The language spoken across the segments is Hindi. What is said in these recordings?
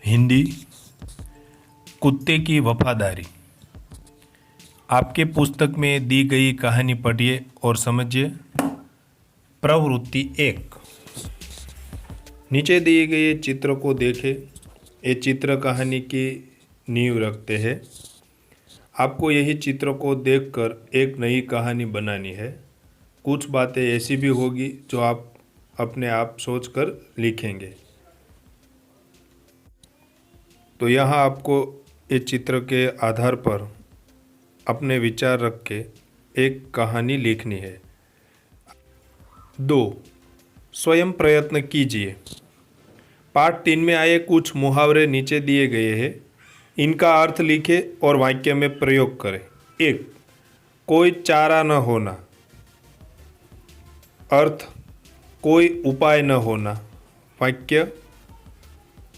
हिंदी। कुत्ते की वफादारी। आपके पुस्तक में दी गई कहानी पढ़िए और समझिए। प्रवृत्ति 1। नीचे दिए गए चित्र को देखें। ये चित्र कहानी की नींव रखते हैं। आपको यही चित्र को देखकर एक नई कहानी बनानी है। कुछ बातें ऐसी भी होगी जो आप अपने आप सोचकर लिखेंगे। तो यहाँ आपको इस चित्र के आधार पर अपने विचार रख के एक कहानी लिखनी है। 2. स्वयं प्रयत्न कीजिए। पाठ 3 में आए कुछ मुहावरे नीचे दिए गए हैं। इनका अर्थ लिखें और वाक्य में प्रयोग करें। 1. कोई चारा न होना। अर्थ कोई उपाय न होना। वाक्य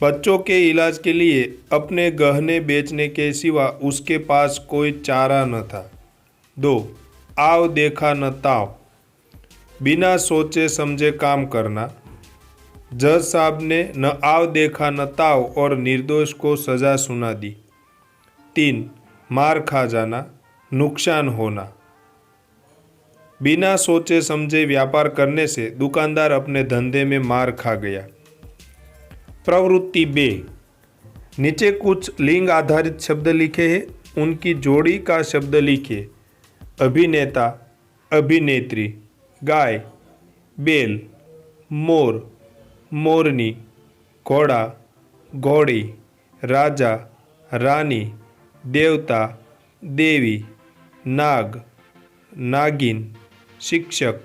बच्चों के इलाज के लिए अपने गहने बेचने के सिवा उसके पास कोई चारा न था। 2. आव देखा न ताव। बिना सोचे समझे काम करना। जज साहब ने न आव देखा न ताव और निर्दोष को सजा सुना दी। 3. मार खा जाना, नुकसान होना। बिना सोचे समझे व्यापार करने से दुकानदार अपने धंधे में मार खा गया। प्रवृत्ति 2। नीचे कुछ लिंग आधारित शब्द लिखे हैं। उनकी जोड़ी का शब्द लिखिए। अभिनेता, अभिनेत्री, गाय, बैल, मोर, मोरनी, घोड़ा, घोड़ी, राजा, रानी, देवता, देवी, नाग, नागिन, शिक्षक,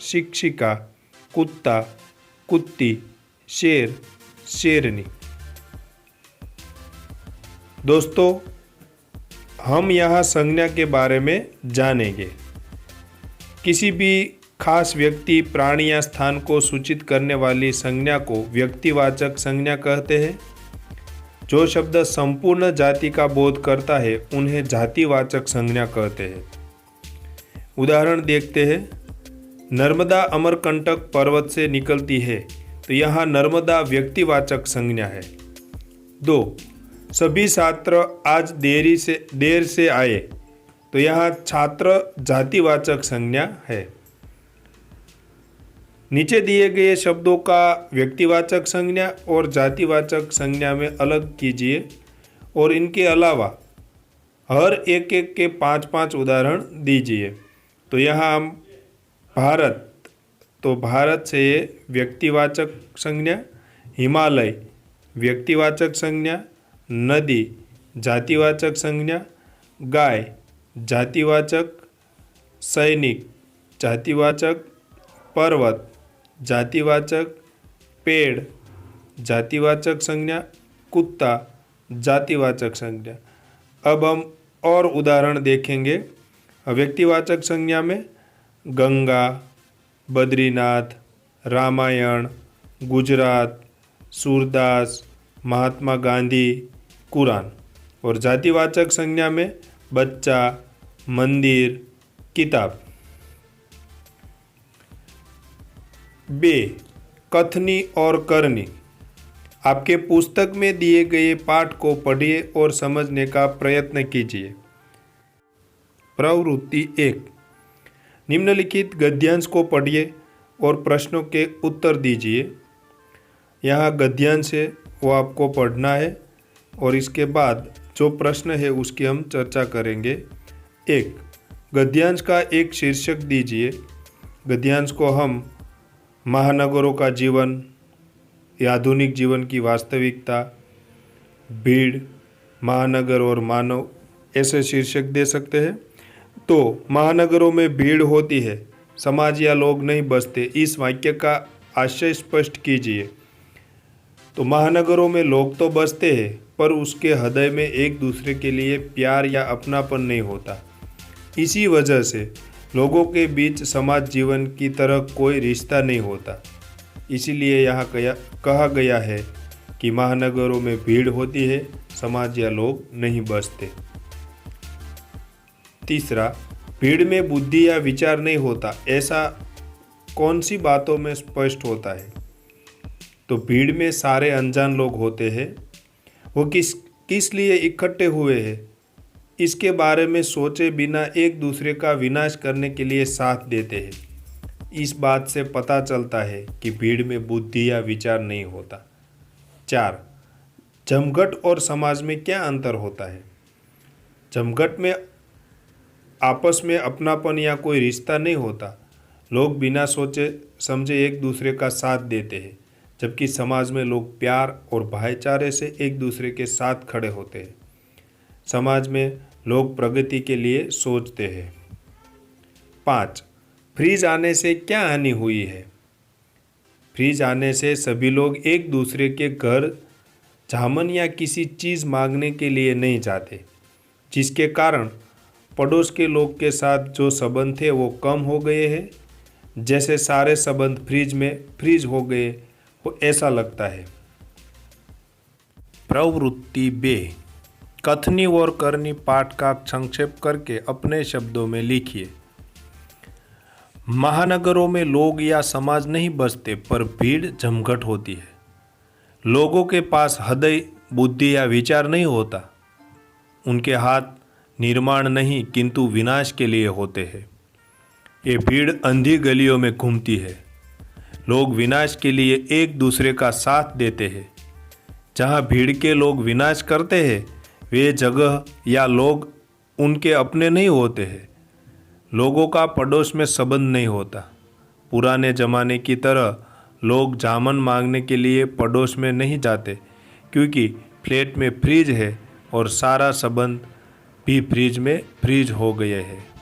शिक्षिका, कुत्ता, कुत्ती, शेर, शेरनी। दोस्तों, हम यहाँ संज्ञा के बारे में जानेंगे। किसी भी खास व्यक्ति, प्राणी या स्थान को सूचित करने वाली संज्ञा को व्यक्तिवाचक संज्ञा कहते हैं। जो शब्द संपूर्ण जाति का बोध करता है उन्हें जातिवाचक संज्ञा कहते हैं। उदाहरण देखते हैं। नर्मदा अमरकंटक पर्वत से निकलती है, तो यहाँ नर्मदा व्यक्तिवाचक संज्ञा है। 2. सभी छात्र आज देर से आए, तो यहाँ छात्र जातिवाचक संज्ञा है। नीचे दिए गए शब्दों का व्यक्तिवाचक संज्ञा और जातिवाचक संज्ञा में अलग कीजिए और इनके अलावा हर एक के 5-5 उदाहरण दीजिए। तो यहाँ हम भारत, तो भारत से ये व्यक्तिवाचक संज्ञा, हिमालय व्यक्तिवाचक संज्ञा, नदी जातिवाचक संज्ञा, गाय जातिवाचक, सैनिक जातिवाचक, पर्वत जातिवाचक, पेड़ जातिवाचक संज्ञा, कुत्ता जातिवाचक संज्ञा। अब हम और उदाहरण देखेंगे। व्यक्तिवाचक संज्ञा में गंगा, बद्रीनाथ, रामायण, गुजरात, सूरदास, महात्मा गांधी, कुरान। और जातिवाचक संज्ञा में बच्चा, मंदिर, किताब। 2. कथनी और करनी। आपके पुस्तक में दिए गए पाठ को पढ़िए और समझने का प्रयत्न कीजिए। प्रवृत्ति 1। निम्नलिखित गद्यांश को पढ़िए और प्रश्नों के उत्तर दीजिए। यहाँ गद्यांश है वो आपको पढ़ना है और इसके बाद जो प्रश्न है उसकी हम चर्चा करेंगे। 1. गद्यांश का एक शीर्षक दीजिए। गद्यांश को हम महानगरों का जीवन, आधुनिक जीवन की वास्तविकता, भीड़, महानगर और मानव ऐसे शीर्षक दे सकते हैं। तो महानगरों में भीड़ होती है, समाज या लोग नहीं बसते, इस वाक्य का आशय स्पष्ट कीजिए। तो महानगरों में लोग तो बसते हैं पर उसके हृदय में एक दूसरे के लिए प्यार या अपनापन नहीं होता। इसी वजह से लोगों के बीच समाज जीवन की तरह कोई रिश्ता नहीं होता। इसीलिए यहाँ कहा गया है कि महानगरों में भीड़ होती है, समाज या लोग नहीं बसते। 3. भीड़ में बुद्धि या विचार नहीं होता, ऐसा कौन सी बातों में स्पष्ट होता है? तो भीड़ में सारे अनजान लोग होते हैं। वो किस लिए इकट्ठे हुए हैं, इसके बारे में सोचे बिना एक दूसरे का विनाश करने के लिए साथ देते हैं। इस बात से पता चलता है कि भीड़ में बुद्धि या विचार नहीं होता। 4. जमघट और समाज में क्या अंतर होता है? जमघट में आपस में अपनापन या कोई रिश्ता नहीं होता। लोग बिना सोचे समझे एक दूसरे का साथ देते हैं, जबकि समाज में लोग प्यार और भाईचारे से एक दूसरे के साथ खड़े होते हैं। समाज में लोग प्रगति के लिए सोचते हैं। 5. फ्रीज आने से क्या हानि हुई है? फ्रीज आने से सभी लोग एक दूसरे के घर जामन या किसी चीज़ मांगने के लिए नहीं जाते, जिसके कारण पड़ोस के लोग के साथ जो संबंध थे वो कम हो गए हैं। जैसे सारे संबंध फ्रीज हो गए हो ऐसा लगता है। प्रवृत्ति 2. कथनी और करनी पाठ का संक्षेप करके अपने शब्दों में लिखिए। महानगरों में लोग या समाज नहीं बसते, पर भीड़ जमघट होती है। लोगों के पास हृदय, बुद्धि या विचार नहीं होता। उनके हाथ निर्माण नहीं किंतु विनाश के लिए होते हैं। ये भीड़ अंधी गलियों में घूमती है। लोग विनाश के लिए एक दूसरे का साथ देते हैं। जहाँ भीड़ के लोग विनाश करते हैं, वे जगह या लोग उनके अपने नहीं होते हैं। लोगों का पड़ोस में संबंध नहीं होता। पुराने ज़माने की तरह लोग जामन मांगने के लिए पड़ोस में नहीं जाते, क्योंकि फ्लैट में फ्रिज है और सारा संबंध भी फ्रिज में फ्रीज हो गए हैं।